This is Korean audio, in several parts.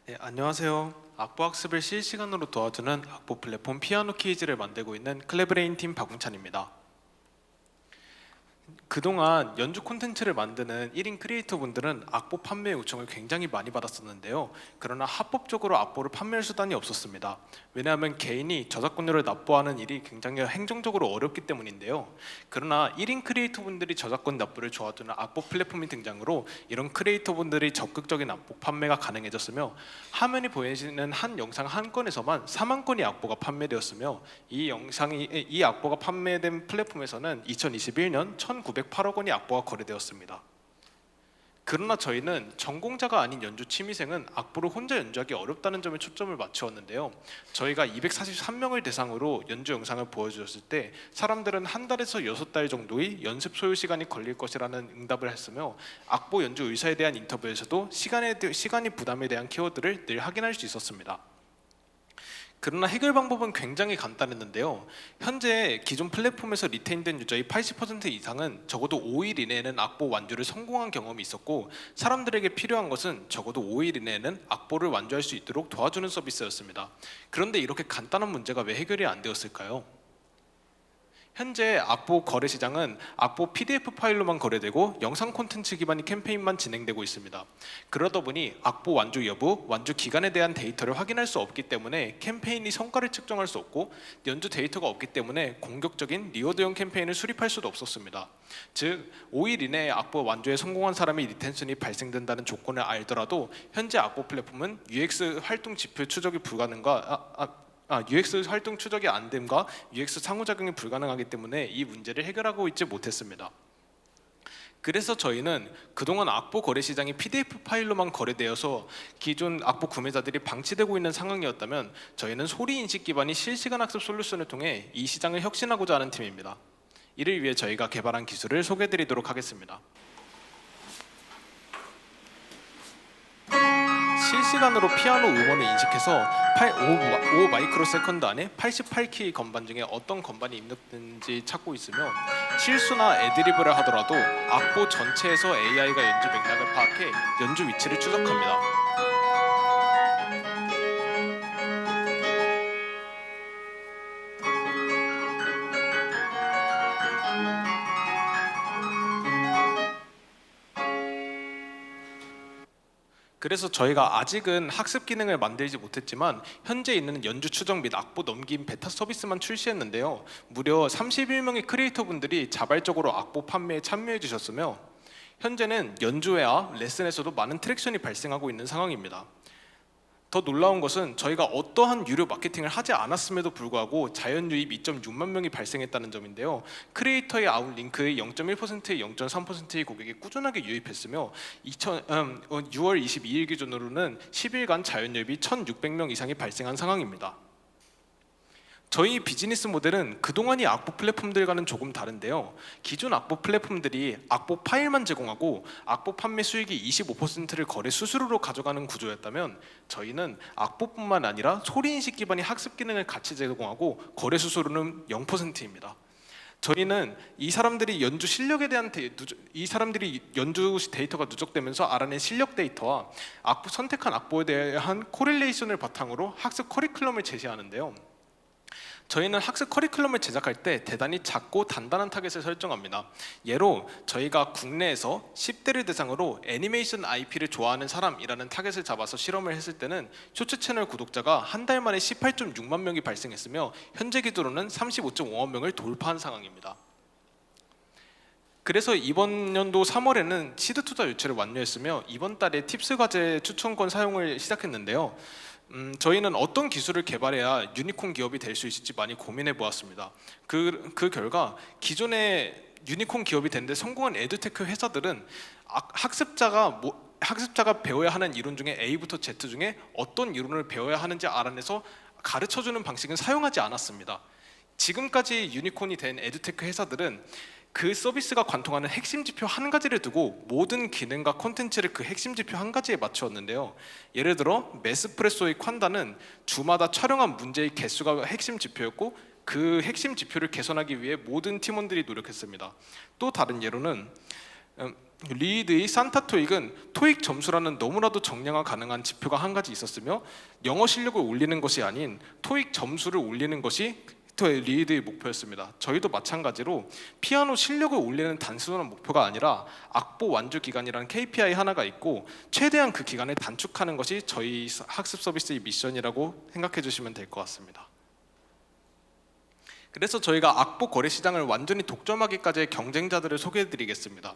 네, 안녕하세요. 악보 학습을 실시간으로 도와주는 악보 플랫폼 피아노 키즈를 만들고 있는 클레브레인 팀 박웅찬입니다. 그동안 연주 콘텐츠를 만드는 1인 크리에이터 분들은 악보 판매 요청을 굉장히 많이 받았었는데요. 그러나 합법적으로 악보를 판매할 수단이 없었습니다. 왜냐하면 개인이 저작권료를 납부하는 일이 굉장히 행정적으로 어렵기 때문인데요. 그러나 1인 크리에이터 분들이 저작권 납부를 도와주는 악보 플랫폼이 등장으로 이런 크리에이터 분들이 적극적인 악보 판매가 가능해졌으며, 화면이 보여지는 한 영상 한 건에서만 4만 건의 악보가 판매되었으며, 이 악보가 판매된 플랫폼에서는 2021년 1,908억 원의 악보가 거래되었습니다. 그러나 저희는 전공자가 아닌 연주 취미생은 악보를 혼자 연주하기 어렵다는 점에 초점을 맞추었는데요. 저희가 243명을 대상으로 연주 영상을 보여주었을 때 사람들은 한 달에서 6달 정도의 연습 소요 시간이 걸릴 것이라는 응답을 했으며, 악보 연주 의사에 대한 인터뷰에서도 시간이 부담에 대한 키워드를 늘 확인할 수 있었습니다. 그러나 해결 방법은 굉장히 간단했는데요. 현재 기존 플랫폼에서 리테인된 유저의 80% 이상은 적어도 5일 이내에는 악보 완주를 성공한 경험이 있었고, 사람들에게 필요한 것은 적어도 5일 이내에는 악보를 완주할 수 있도록 도와주는 서비스였습니다. 그런데 이렇게 간단한 문제가 왜 해결이 안 되었을까요? 현재 악보 거래 시장은 악보 PDF 파일로만 거래되고 영상 콘텐츠 기반의 캠페인만 진행되고 있습니다. 그러다 보니 악보 완주 여부, 완주 기간에 대한 데이터를 확인할 수 없기 때문에 캠페인이 성과를 측정할 수 없고, 연주 데이터가 없기 때문에 공격적인 리워드형 캠페인을 수립할 수도 없었습니다. 즉, 5일 이내에 악보 완주에 성공한 사람이 리텐션이 발생된다는 조건을 알더라도 현재 악보 플랫폼은 UX 활동 지표 추적이 UX 활동 추적이 안 됨과 UX 상호작용이 불가능하기 때문에 이 문제를 해결하고 있지 못했습니다. 그래서 저희는 그동안 악보 거래 시장이 PDF 파일로만 거래되어서 기존 악보 구매자들이 방치되고 있는 상황이었다면, 저희는 소리 인식 기반의 실시간 학습 솔루션을 통해 이 시장을 혁신하고자 하는 팀입니다. 이를 위해 저희가 개발한 기술을 소개해드리도록 하겠습니다. 실시간으로 피아노 음원을 인식해서 5 마이크로 세컨드 안에 88키의 건반 중에 어떤 건반이 입력된지 찾고 있으며, 실수나 애드리브를 하더라도 악보 전체에서 AI가 연주 맥락을 파악해 연주 위치를 추적합니다. 그래서 저희가 아직은 학습 기능을 만들지 못했지만 현재 있는 연주 추적 및 악보 넘김 베타 서비스만 출시했는데요. 무려 31명의 크리에이터 분들이 자발적으로 악보 판매에 참여해 주셨으며, 현재는 연주회와 레슨에서도 많은 트랙션이 발생하고 있는 상황입니다. 더 놀라운 것은 저희가 어떠한 유료 마케팅을 하지 않았음에도 불구하고 자연 유입 2.6만 명이 발생했다는 점인데요. 크리에이터의 아웃링크의 0.1%의 0.3%의 고객이 꾸준하게 유입했으며, 6월 22일 기준으로는 10일간 자연 유입이 1,600명 이상이 발생한 상황입니다. 저희 비즈니스 모델은 그동안의 악보 플랫폼들과는 조금 다른데요. 기존 악보 플랫폼들이 악보 파일만 제공하고 악보 판매 수익이 25%를 거래 수수료로 가져가는 구조였다면, 저희는 악보뿐만 아니라 소리인식 기반의 학습 기능을 같이 제공하고 거래 수수료는 0%입니다. 저희는 이 사람들이 연주 데이터가 누적되면서 알아낸 실력 데이터와 선택한 악보에 대한 코릴레이션을 바탕으로 학습 커리큘럼을 제시하는데요. 저희는 학습 커리큘럼을 제작할 때 대단히 작고 단단한 타겟을 설정합니다. 예로 저희가 국내에서 10대를 대상으로 애니메이션 IP를 좋아하는 사람이라는 타겟을 잡아서 실험을 했을 때는 쇼츠 채널 구독자가 한 달 만에 18.6만 명이 발생했으며, 현재 기준으로는 35.5만 명을 돌파한 상황입니다. 그래서 이번 연도 3월에는 시드 투자 유치를 완료했으며, 이번 달에 팁스 과제 추천권 사용을 시작했는데요. 저희는 어떤 기술을 개발해야 유니콘 기업이 될 수 있을지 많이 고민해 보았습니다. 그 결과 기존에 유니콘 기업이 되는데 성공한 에듀테크 회사들은 학습자가 배워야 하는 이론 중에 A부터 Z 중에 어떤 이론을 배워야 하는지 알아내서 가르쳐주는 방식은 사용하지 않았습니다. 지금까지 유니콘이 된 에듀테크 회사들은 그 서비스가 관통하는 핵심 지표 한 가지를 두고 모든 기능과 콘텐츠를 그 핵심 지표 한 가지에 맞추었는데요. 예를 들어 메스프레소의 콴다는 주마다 촬영한 문제의 개수가 핵심 지표였고, 그 핵심 지표를 개선하기 위해 모든 팀원들이 노력했습니다. 또 다른 예로는 리드의 산타 토익은 토익 점수라는 너무나도 정량화 가능한 지표가 한 가지 있었으며 영어 실력을 올리는 것이 아닌 토익 점수를 올리는 것이 리드의 목표였습니다. 저희도 마찬가지로 피아노 실력을 올리는 단순한 목표가 아니라 악보 완주 기간이라는 KPI 하나가 있고 최대한 그 기간을 단축하는 것이 저희 학습 서비스의 미션이라고 생각해 주시면 될 것 같습니다. 그래서 저희가 악보 거래 시장을 완전히 독점하기까지의 경쟁자들을 소개해 드리겠습니다.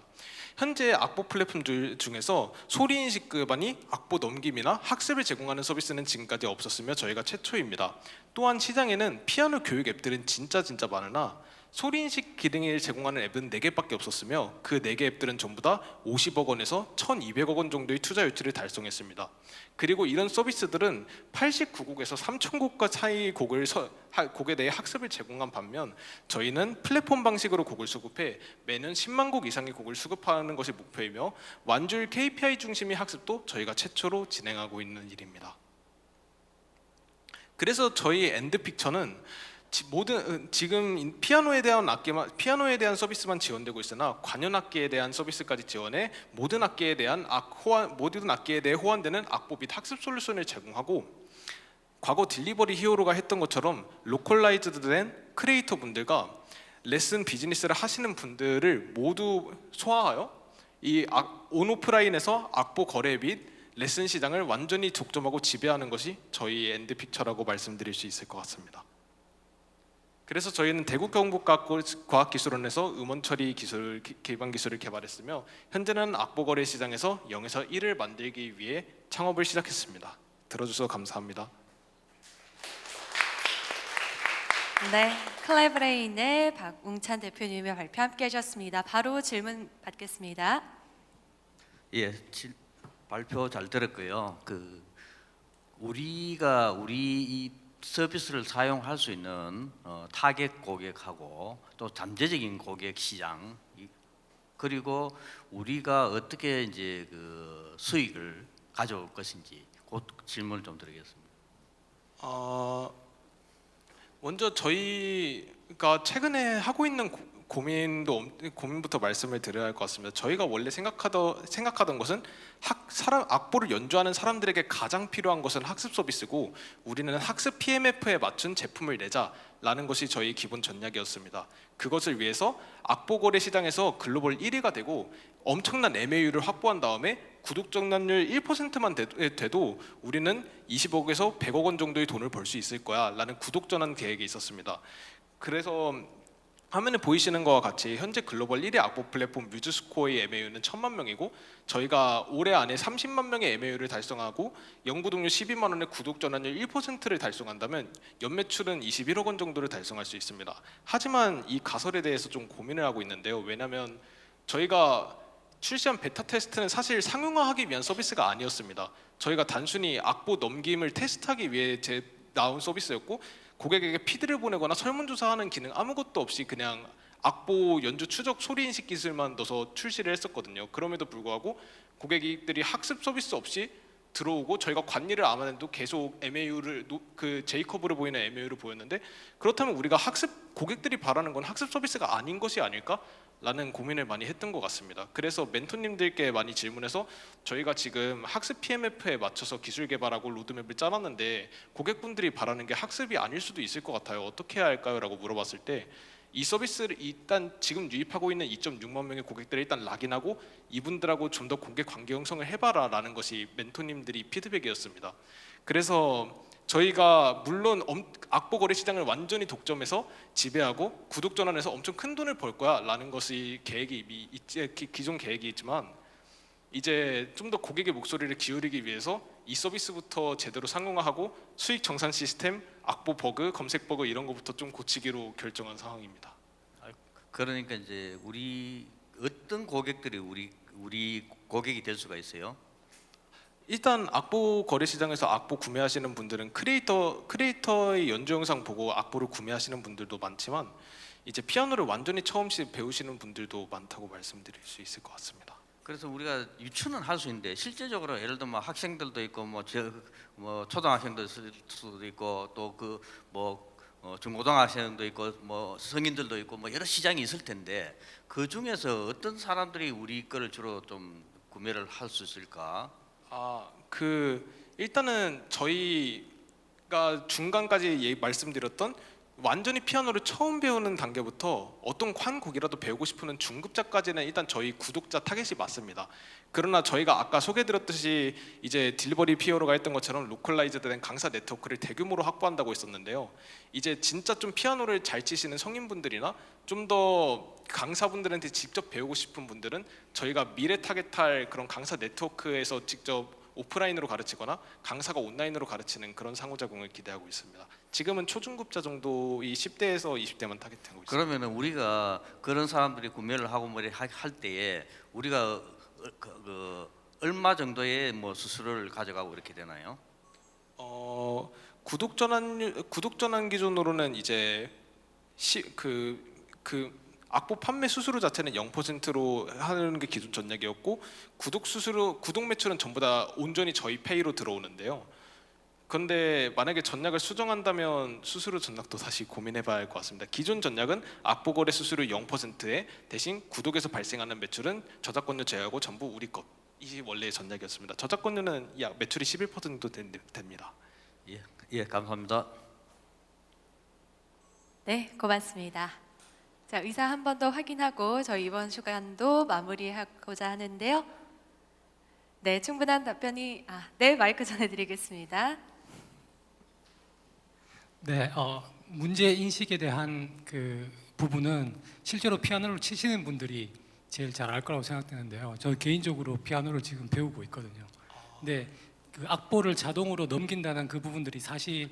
현재 악보 플랫폼 중에서 소리인식 기반의 악보 넘김이나 학습을 제공하는 서비스는 지금까지 없었으며 저희가 최초입니다. 또한 시장에는 피아노 교육 앱들은 진짜 많으나 소리인식 기능을 제공하는 앱은 4개밖에 없었으며 그 4개 앱들은 전부 다 50억 원에서 1200억 원 정도의 투자 유치를 달성했습니다. 그리고 이런 서비스들은 89곡에서 3000곡과 사이의 곡에 대해 학습을 제공한 반면 저희는 플랫폼 방식으로 곡을 수급해 매년 10만 곡 이상의 곡을 수급하는 것이 목표이며 완주율 KPI 중심의 학습도 저희가 최초로 진행하고 있는 일입니다. 그래서 저희 엔드픽처는 지금 피아노에 대한 서비스만 지원되고 있으나 관현 악기에 대한 서비스까지 지원해 모든 악기에 대해 호환되는 악보 및 학습 솔루션을 제공하고 과거 딜리버리 히어로가 했던 것처럼 로컬라이즈드된 크리에이터 분들과 레슨 비즈니스를 하시는 분들을 모두 소화하여 이 온오프라인에서 악보 거래 및 레슨 시장을 완전히 독점하고 지배하는 것이 저희 엔드픽처라고 말씀드릴 수 있을 것 같습니다. 그래서 저희는 대구경북과학기술원에서 음원 처리 기반 기술을 개발했으며 현재는 악보 거래 시장에서 0에서 1을 만들기 위해 창업을 시작했습니다. 들어주셔서 감사합니다. 네, 클레브레인의 박웅찬 대표님의 발표 함께 하셨습니다. 바로 질문 받겠습니다. 예, 발표 잘 들었고요. 우리 이 서비스를 사용할 수 있는 타겟 고객하고 또 잠재적인 고객 시장, 그리고 우리가 어떻게 이제 그 수익을 가져올 것인지 그 질문을 좀 드리겠습니다. 먼저 저희가 최근에 하고 있는 고민부터 말씀을 드려야 할 것 같습니다. 저희가 원래 생각하던 것은 악보를 연주하는 사람들에게 가장 필요한 것은 학습 서비스고 우리는 학습 PMF에 맞춘 제품을 내자라는 것이 저희 기본 전략이었습니다. 그것을 위해서 악보 거래 시장에서 글로벌 1위가 되고 엄청난 MAU를 확보한 다음에 구독 전환율 1%만 돼도 우리는 20억에서 100억 원 정도의 돈을 벌 수 있을 거야 라는 구독 전환 계획이 있었습니다. 그래서 화면에 보이시는 것과 같이 현재 글로벌 1위 악보 플랫폼 뮤즈스코어의 MAU는 1000만 명이고 저희가 올해 안에 30만 명의 MAU를 달성하고 연구동료 12만 원의 구독 전환율 1%를 달성한다면 연매출은 21억 원 정도를 달성할 수 있습니다. 하지만 이 가설에 대해서 좀 고민을 하고 있는데요. 왜냐하면 저희가 출시한 베타 테스트는 사실 상용화하기 위한 서비스가 아니었습니다. 저희가 단순히 악보 넘김을 테스트하기 위해 나온 서비스였고 고객에게 피드를 보내거나 설문조사하는 기능 아무것도 없이 그냥 악보 연주 추적 소리 인식 기술만 넣어서 출시를 했었거든요. 그럼에도 불구하고 고객들이 학습 서비스 없이 들어오고 저희가 관리를 안 해도 계속 MAU를 그 J커브로 보이는 MAU를 보였는데 그렇다면 우리가 고객들이 바라는 건 학습 서비스가 아닌 것이 아닐까? 라는 고민을 많이 했던 것 같습니다. 그래서 멘토님들께 많이 질문해서 저희가 지금 학습 PMF에 맞춰서 기술 개발하고 로드맵을 짜놨는데 고객분들이 바라는 게 학습이 아닐 수도 있을 것 같아요. 어떻게 해야 할까요? 라고 물어봤을 때 이 서비스를 일단 지금 유입하고 있는 2.6만 명의 고객들을 일단 락인하고 이분들하고 좀 더 고객 관계 형성을 해봐라 라는 것이 멘토님들이 피드백이었습니다. 그래서 저희가 물론 악보 거래 시장을 완전히 독점해서 지배하고 구독 전환해서 엄청 큰 돈을 벌 거야 라는 것이 기존 계획이 있지만 이제 좀 더 고객의 목소리를 기울이기 위해서 이 서비스부터 제대로 상용화하고 수익 정산 시스템, 악보 버그, 검색 버그 이런 것부터 좀 고치기로 결정한 상황입니다. 그러니까 이제 우리 어떤 고객들이 우리 고객이 될 수가 있어요? 일단 악보 거래 시장에서 악보 구매하시는 분들은 크리에이터의 연주 영상 보고 악보를 구매하시는 분들도 많지만 이제 피아노를 완전히 처음 배우시는 분들도 많다고 말씀드릴 수 있을 것 같습니다. 그래서 우리가 유추는 할 수 있는데 실제적으로 예를 들면 학생들도 있고 뭐 초등학생도 있을 수도 있고 또 중고등학생도 있고 뭐 성인들도 있고 뭐 여러 시장이 있을 텐데 그 중에서 어떤 사람들이 우리 거를 주로 좀 구매를 할 수 있을까? 일단은 저희가 중간까지 말씀드렸던 완전히 피아노를 처음 배우는 단계부터 어떤 한 곡이라도 배우고 싶은 중급자까지는 일단 저희 구독자 타겟이 맞습니다. 그러나 저희가 아까 소개드렸듯이 이제 딜버리 피어로가 했던 것처럼 로컬라이즈된 강사 네트워크를 대규모로 확보한다고 했었는데요. 이제 진짜 좀 피아노를 잘 치시는 성인분들이나 좀 더 강사분들한테 직접 배우고 싶은 분들은 저희가 미래 타겟할 그런 강사 네트워크에서 직접 오프라인으로 가르치거나 강사가 온라인으로 가르치는 그런 상호작용을 기대하고 있습니다. 지금은 초중급자 정도의 10대에서 20대만 타겟하고 있습니다. 그러면은 우리가 그런 사람들이 구매를 하고 뭐 할 때에 우리가 얼마 정도의 뭐 수수료를 가져가고 이렇게 되나요? 구독 전환 기준으로는 이제 악보 판매 수수료 자체는 0%로 하는 게 기존 전략이었고 구독 매출은 전부 다 온전히 저희 페이로 들어오는데요. 그런데 만약에 전략을 수정한다면 수수료 전략도 다시 고민해봐야 할 것 같습니다. 기존 전략은 악보 거래 수수료 0%에 대신 구독에서 발생하는 매출은 저작권료 제외하고 전부 우리 것. 이 원래의 전략이었습니다. 저작권료는 약 매출이 11% 됩니다. 예, 감사합니다. 네, 고맙습니다. 자, 의사 한 번 더 확인하고 저희 이번 시간도 마무리하고자 하는데요. 네, 충분한 답변이 네, 마이크 전해드리겠습니다. 네, 문제 인식에 대한 그 부분은 실제로 피아노를 치시는 분들이 제일 잘 알 거라고 생각되는데요. 저 개인적으로 피아노를 지금 배우고 있거든요. 근데 그 악보를 자동으로 넘긴다는 그 부분들이 사실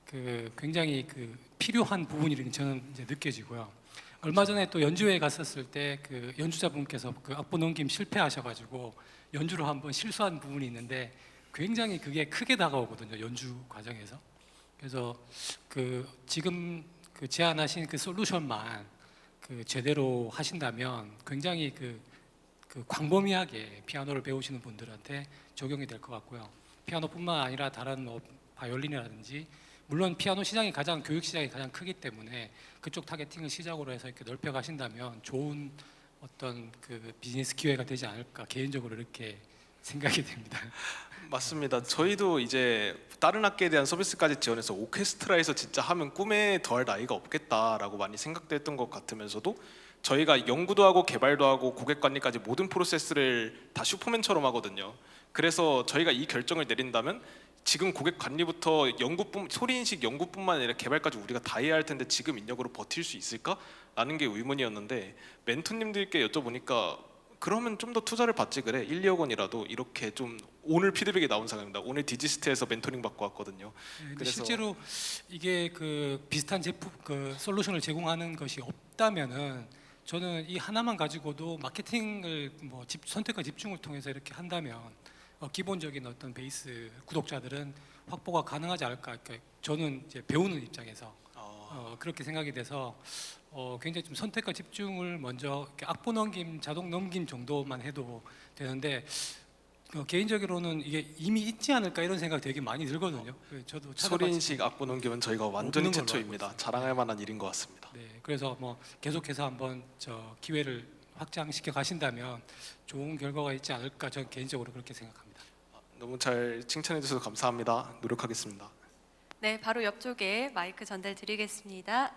그 굉장히 그 필요한 부분이라는 저는 이제 느껴지고요. 얼마 전에 또 연주회에 갔었을 때 그 연주자분께서 그 악보 넘김 실패하셔가지고 연주를 한번 실수한 부분이 있는데 굉장히 그게 크게 다가오거든요, 연주 과정에서. 그래서 그 지금 그 제안하신 그 솔루션만 그 제대로 하신다면 굉장히 그 광범위하게 피아노를 배우시는 분들한테 적용이 될 것 같고요. 피아노뿐만 아니라 다른 뭐 바이올린이라든지 물론 피아노 시장이 교육 시장이 가장 크기 때문에 그쪽 타겟팅을 시작으로 해서 이렇게 넓혀 가신다면 좋은 어떤 그 비즈니스 기회가 되지 않을까 개인적으로 이렇게 생각이 됩니다. 맞습니다. 저희도 이제 다른 악기에 대한 서비스까지 지원해서 오케스트라에서 진짜 하면 꿈에 더할 나위가 없겠다라고 많이 생각됐던 것 같으면서도 저희가 연구도 하고 개발도 하고 고객 관리까지 모든 프로세스를 다 슈퍼맨처럼 하거든요. 그래서 저희가 이 결정을 내린다면 지금 고객 관리부터 소리인식 연구뿐만 아니라 개발까지 우리가 다 해야 할 텐데 지금 인력으로 버틸 수 있을까라는 게 의문이었는데 멘토님들께 여쭤보니까 그러면 좀 더 투자를 받지 그래 1, 2억 원이라도 이렇게 좀 오늘 피드백이 나온 상황입니다. 오늘 디지스트에서 멘토링 받고 왔거든요. 그래서 실제로 이게 그 비슷한 제품 그 솔루션을 제공하는 것이 없다면은 저는 이 하나만 가지고도 마케팅을 뭐 선택과 집중을 통해서 이렇게 한다면 기본적인 어떤 베이스 구독자들은 확보가 가능하지 않을까. 그러니까 저는 이제 배우는 입장에서 그렇게 생각이 돼서 굉장히 좀 선택과 집중을 먼저 이렇게 악보 넘김, 자동 넘김 정도만 해도 되는데 개인적으로는 이게 이미 있지 않을까 이런 생각 되게 많이 들거든요. 저도 소리인식 악보 넘기면 저희가 완전히 없는 걸로 최초입니다. 알고 있습니다. 자랑할 만한 일인 것 같습니다. 네, 그래서 뭐 계속해서 한번 저 기회를 확장시켜 가신다면 좋은 결과가 있지 않을까 저는 개인적으로 그렇게 생각합니다. 너무 잘 칭찬해 주셔서 감사합니다. 노력하겠습니다. 네, 바로 옆쪽에 마이크 전달드리겠습니다.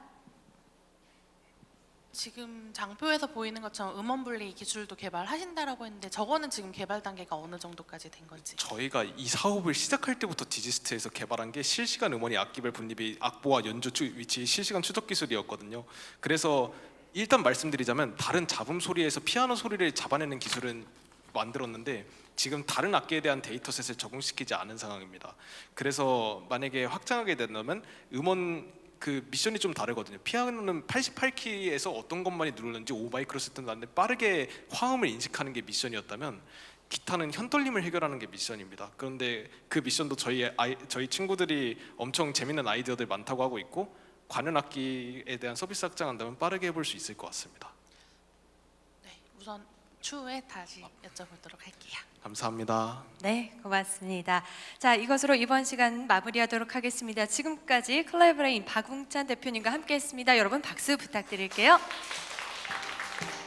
지금 장표에서 보이는 것처럼 음원 분리 기술도 개발하신다라고 했는데 저거는 지금 개발 단계가 어느 정도까지 된 건지? 저희가 이 사업을 시작할 때부터 디지스트에서 개발한 게 실시간 음원이 악기별 분립이 악보와 연주 위치 실시간 추적 기술이었거든요. 그래서 일단 말씀드리자면 다른 잡음 소리에서 피아노 소리를 잡아내는 기술은 만들었는데 지금 다른 악기에 대한 데이터셋을 적용시키지 않은 상황입니다. 그래서 만약에 확장하게 된다면 음원 그 미션이 좀 다르거든요. 피아노는 88키에서 어떤 것만이 누르는지 5마이크로세컨드 안에 빠르게 화음을 인식하는 게 미션이었다면 기타는 현떨림을 해결하는 게 미션입니다. 그런데 그 미션도 저희 친구들이 엄청 재밌는 아이디어들 많다고 하고 있고 관현 악기에 대한 서비스 확장한다면 빠르게 해볼 수 있을 것 같습니다. 네, 우선 추후에 다시 여쭤보도록 할게요. 감사합니다. 네, 고맙습니다. 자, 이것으로 이번 시간 마무리하도록 하겠습니다. 지금까지 콜라보레인 박웅찬 대표님과 함께했습니다. 여러분 박수 부탁드릴게요.